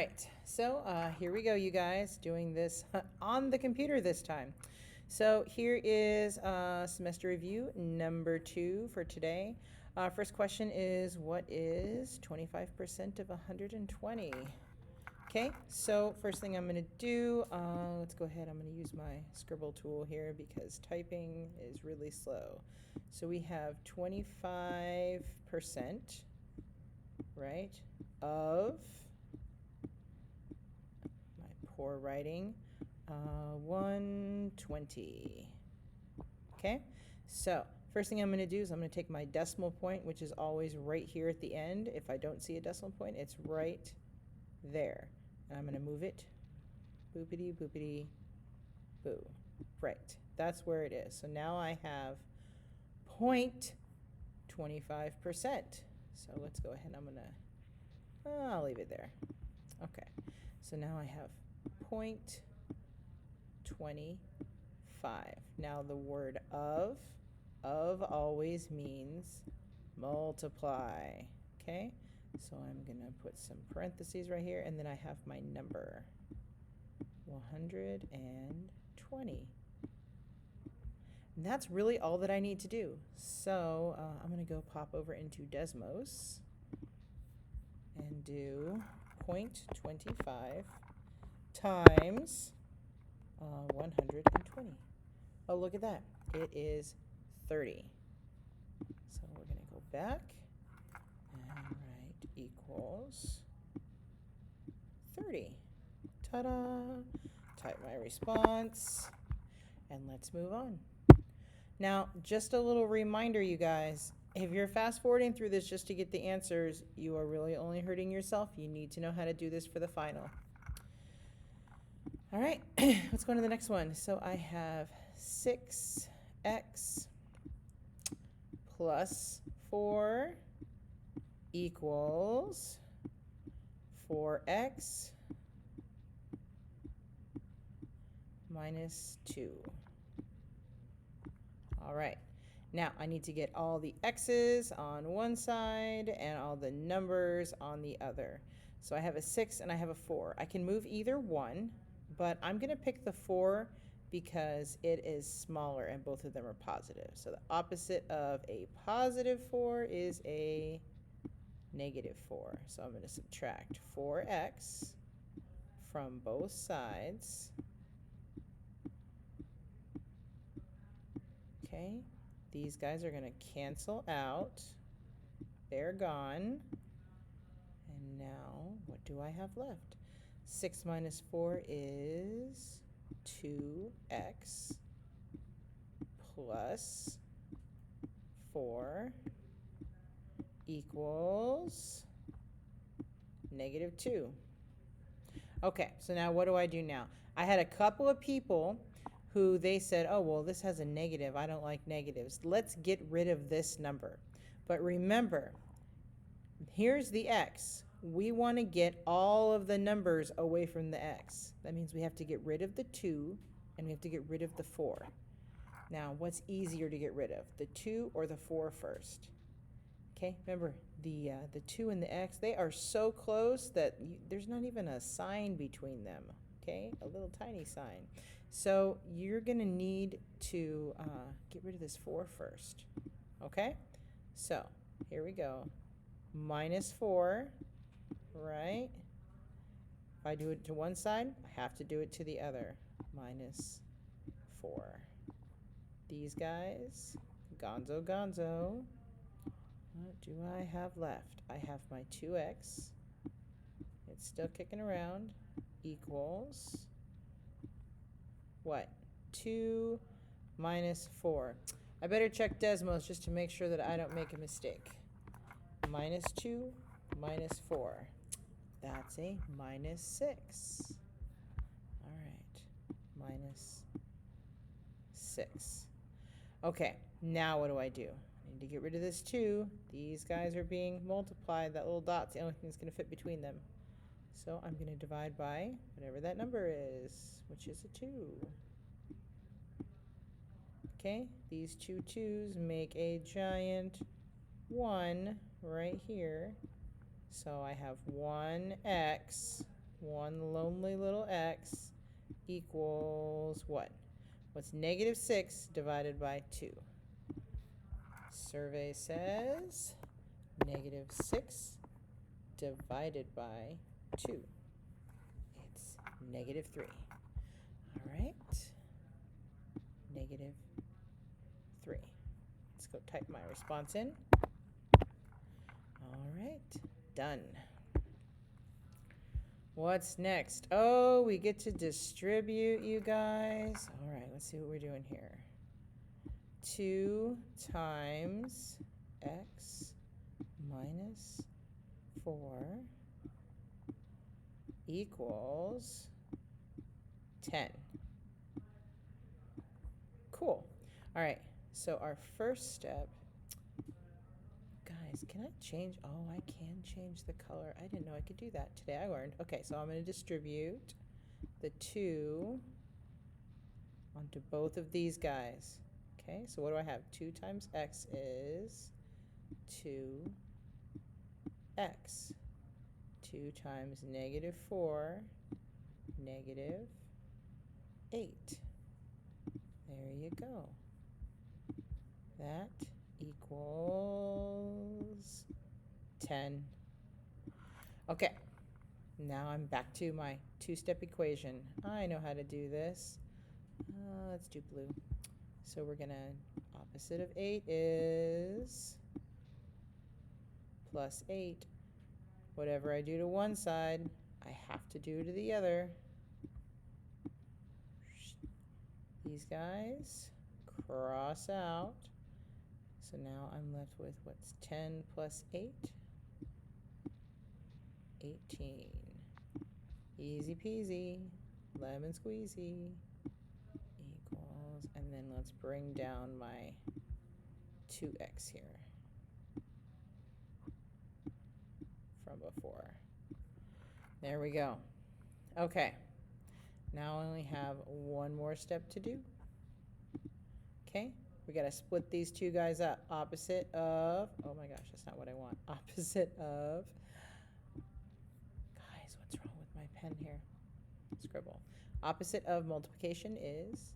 right, so here we go, you guys, doing this on the computer this time. So here is semester review number 2 for today. First question is, what is 25% of 120? Okay, so first thing I'm going to do, let's go ahead. I'm going to use my scribble tool here because typing is really slow. So we have 25%, right, of my poor writing, 120. Okay, so first thing I'm going to do is I'm going to take my decimal point, which is always right here at the end. If I don't see a decimal point, it's right there. And I'm going to move it, boopity, boopity, boo. Right, that's where it is. So now I have 0.25%. So let's go ahead. I'm going to, I'll leave it there. Okay, so now I have 0.25. Now the word of always means multiply. Okay, so I'm going to put some parentheses right here, and then I have my number, 120. And that's really all that I need to do. So I'm going to go pop over into Desmos and do 0.25 times 120. Oh, look at that. It is 30. So we're going to go back and write equals 30. Ta-da! Type my response, and let's move on. Now, just a little reminder, you guys, if you're fast forwarding through this just to get the answers, you are really only hurting yourself. You need to know how to do this for the final. All right, let's go on to the next one. So I have 6x plus 4 equals 4x minus 2. All right, now I need to get all the x's on one side and all the numbers on the other. So I have a 6 and I have a 4. I can move either one, but I'm going to pick the 4 because it is smaller and both of them are positive. So the opposite of a positive 4 is a negative 4. So I'm going to subtract 4x from both sides. Okay, these guys are going to cancel out. They're gone. And now, what do I have left? 6 minus 4 is 2x plus 4 equals negative 2. Okay, so now what do I do now? I had a couple of people who they said, oh, well, this has a negative. I don't like negatives. Let's get rid of this number. But remember, here's the x. We want to get all of the numbers away from the x. That means we have to get rid of the 2 and we have to get rid of the 4. Now, what's easier to get rid of, the 2 or the 4 first? Okay, remember, the 2 and the x, they are so close that there's not even a sign between them, okay? A little tiny sign. So you're going to need to get rid of this 4 first, okay? So here we go. Minus 4, right? If I do it to one side, I have to do it to the other. Minus 4. These guys, gonzo, gonzo. What do I have left? I have my 2x. It's still kicking around. Equals what? 2 minus 4. I better check Desmos just to make sure that I don't make a mistake. Minus 2 minus 4. That's a minus 6. All right, minus 6. Okay, now what do? I need to get rid of this 2. These guys are being multiplied. That little dot's the only thing that's going to fit between them. So I'm going to divide by whatever that number is, which is a 2. Okay, these two 2's make a giant 1 right here. So I have 1x equals what? What's negative 6 divided by 2? Survey says negative 6 divided by 2. It's negative 3. All right. Negative 3. Let's go type my response in. All right. Done. What's next? Oh, we get to distribute, you guys. All right, let's see what we're doing here. 2 times x minus 4 equals 10. Cool. All right, so our first step, guys, can I change? Oh, I can change the color. I didn't know I could do that. Today I learned. Okay, so I'm going to distribute the 2 onto both of these guys. Okay, so what do I have? 2 times x is 2x. 2 times negative 4, negative 8. There you go. That equals 10. Okay, now I'm back to my two-step equation. I know how to do this. Let's do blue. So we're gonna, opposite of 8 is plus 8. Whatever I do to one side, I have to do to the other. These guys cross out. So now I'm left with what's 10 plus 8? 18. Easy peasy, lemon squeezy. Equals, and then let's bring down my 2x here from before. There we go. Okay, now I only have one more step to do. Okay, we gotta split these two guys up. Opposite of, oh my gosh, that's not what I want. Opposite of, guys, what's wrong with my pen here? Scribble. Opposite of multiplication is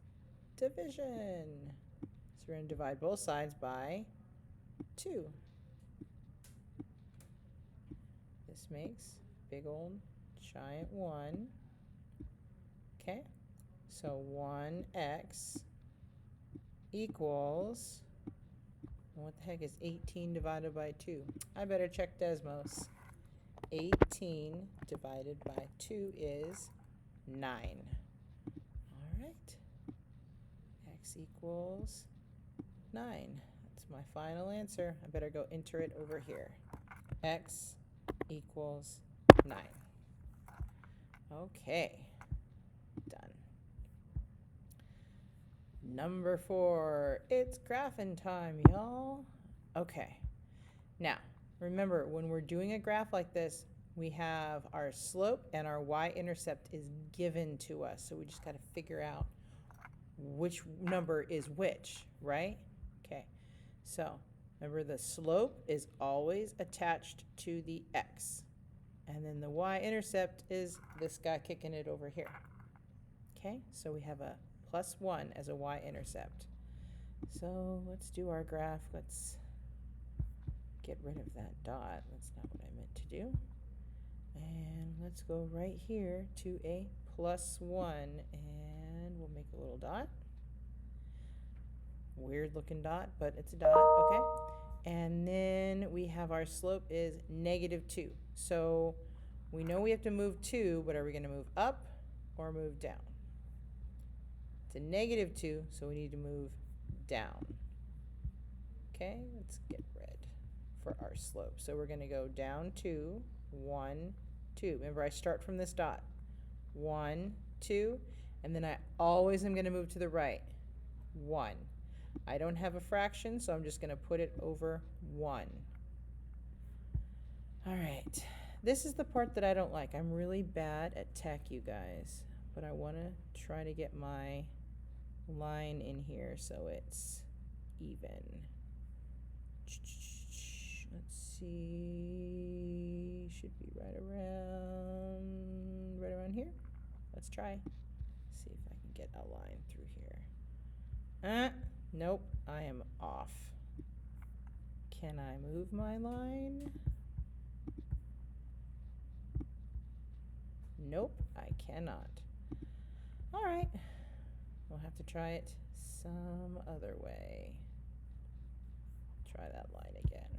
division. So we're gonna divide both sides by 2. This makes big old giant 1. Okay, so 1x equals, what the heck is 18 divided by 2? I better check Desmos. 18 divided by 2 is 9. All right, x equals 9. That's my final answer. I better go enter it over here. X equals 9. Okay, done. Number 4, it's graphing time, y'all. Okay, now remember, when we're doing a graph like this, we have our slope and our y-intercept is given to us. So we just got to figure out which number is which, right? Okay, so remember the slope is always attached to the x. And then the y-intercept is this guy kicking it over here. Okay, so we have a +1 as a y-intercept. So let's do our graph. Let's get rid of that dot. That's not what I meant to do. And let's go right here to a +1, and we'll make a little dot. Weird looking dot, but it's a dot, okay? And then we have our slope is -2. So we know we have to move 2, but are we gonna move up or move down? It's a -2, so we need to move down. Okay, let's get red for our slope. So we're gonna go down 2, 1, 2. Remember, I start from this dot. 1, 2, and then I always am gonna move to the right. 1. I don't have a fraction, so I'm just gonna put it over 1. All right, this is the part that I don't like. I'm really bad at tech, you guys, but I wanna try to get my line in here so it's even. Let's see, should be right around here. Let's try. See get a line through here. Nope, I am off. Can I move my line? Nope, I cannot. All right, we'll have to try it some other way. Try that line again.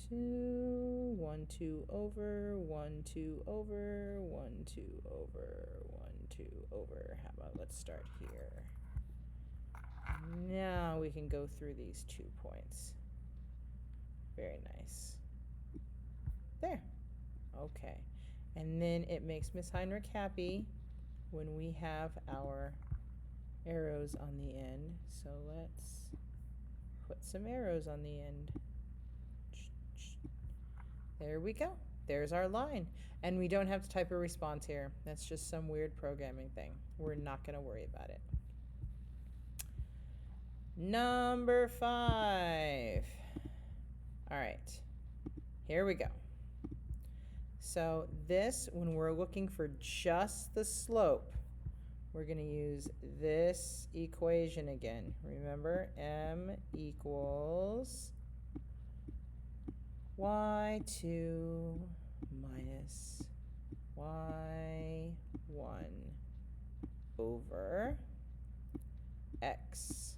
Two, 1, 2 over, 1, 2 over, 1, 2 over, 1, 2 over. How about let's start here. Now we can go through these 2 points. Very nice. There. Okay. And then it makes Miss Heinrich happy when we have our arrows on the end. So let's put some arrows on the end. There we go. There's our line. And we don't have to type a response here. That's just some weird programming thing. We're not going to worry about it. Number 5. All right. Here we go. So this, when we're looking for just the slope, we're going to use this equation again. Remember, m equals y2 minus y1 over x2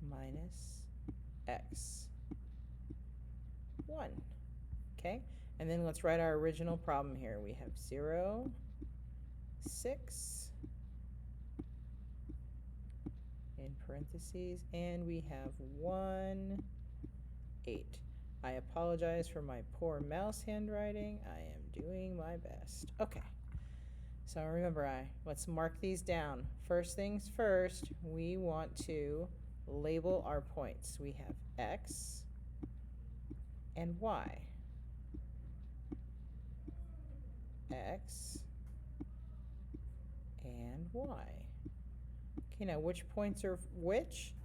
minus x1. Okay, and then let's write our original problem here. We have 0, 6 in parentheses, and we have 1, 8. I apologize for my poor mouse handwriting. I am doing my best. Okay, so remember, let's mark these down. First things first, we want to label our points. We have x and y. X and y. Okay, now which points are which?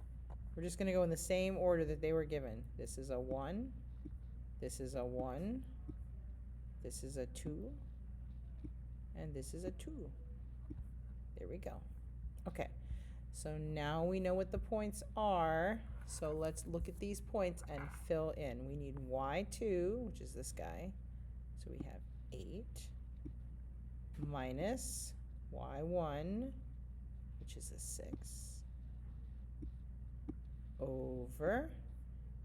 We're just going to go in the same order that they were given. This is a 1, this is a 1, this is a 2, and this is a 2. There we go. Okay, so now we know what the points are. So let's look at these points and fill in. We need y2, which is this guy. So we have 8 minus y1, which is a 6, over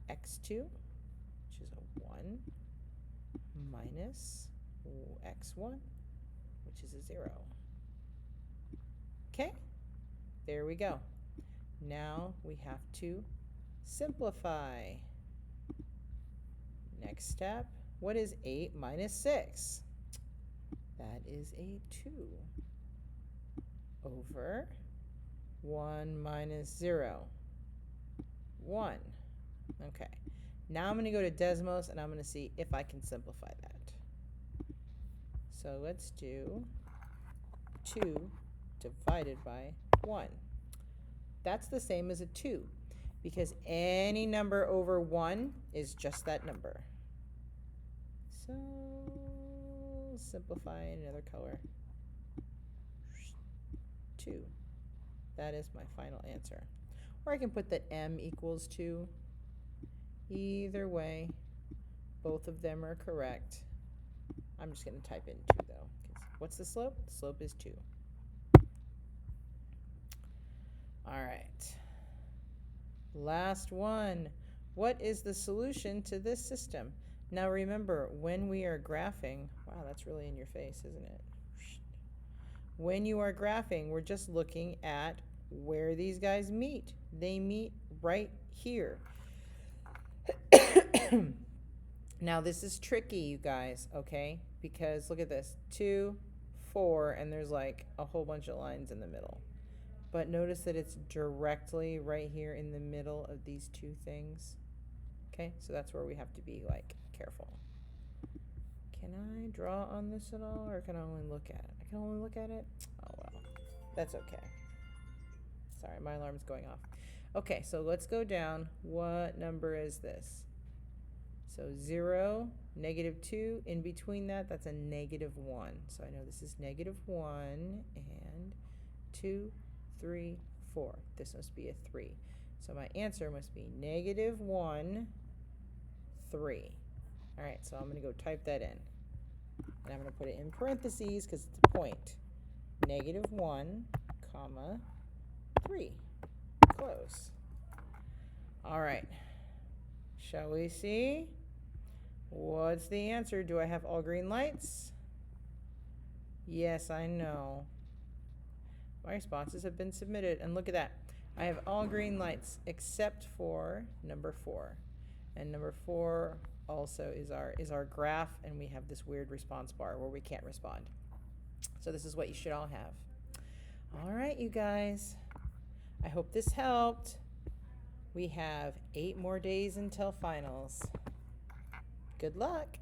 x2, which is a 1, minus x1, which is a 0. Okay, there we go. Now we have to simplify. Next step, what is 8 minus 6? That is a 2 over 1 minus 0, 1. Okay, now I'm going to go to Desmos and I'm going to see if I can simplify that. So let's do 2 divided by 1. That's the same as a 2 because any number over 1 is just that number. So simplify in another color. 2. That is my final answer. Or I can put that m equals 2. Either way, both of them are correct. I'm just going to type in 2 though. What's the slope? The slope is 2. All right. Last one. What is the solution to this system? Now remember, when we are graphing, wow, that's really in your face, isn't it? When you are graphing, we're just looking at where these guys meet. They meet right here. Now this is tricky, you guys, okay? Because look at this, 2, 4, and there's like a whole bunch of lines in the middle. But notice that it's directly right here in the middle of these 2 things. Okay, so that's where we have to be like careful. Can I draw on this at all, or can I only look at it? I can only look at it? Oh well, that's okay. Sorry, my alarm's going off. Okay, so let's go down. What number is this? So 0, -2, in between that, that's a -1. So I know this is -1, and 2, 3, 4. This must be a 3. So my answer must be -1, 3. All right, so I'm going to go type that in. And I'm going to put it in parentheses because it's a point. -1, comma, 3. Close. All right. Shall we see? What's the answer? Do I have all green lights? Yes, I know. My responses have been submitted. And look at that. I have all green lights except for number 4. And number 4 also is our graph, and we have this weird response bar where we can't respond. So this is what you should all have. All right, you guys. I hope this helped. We have 8 more days until finals. Good luck.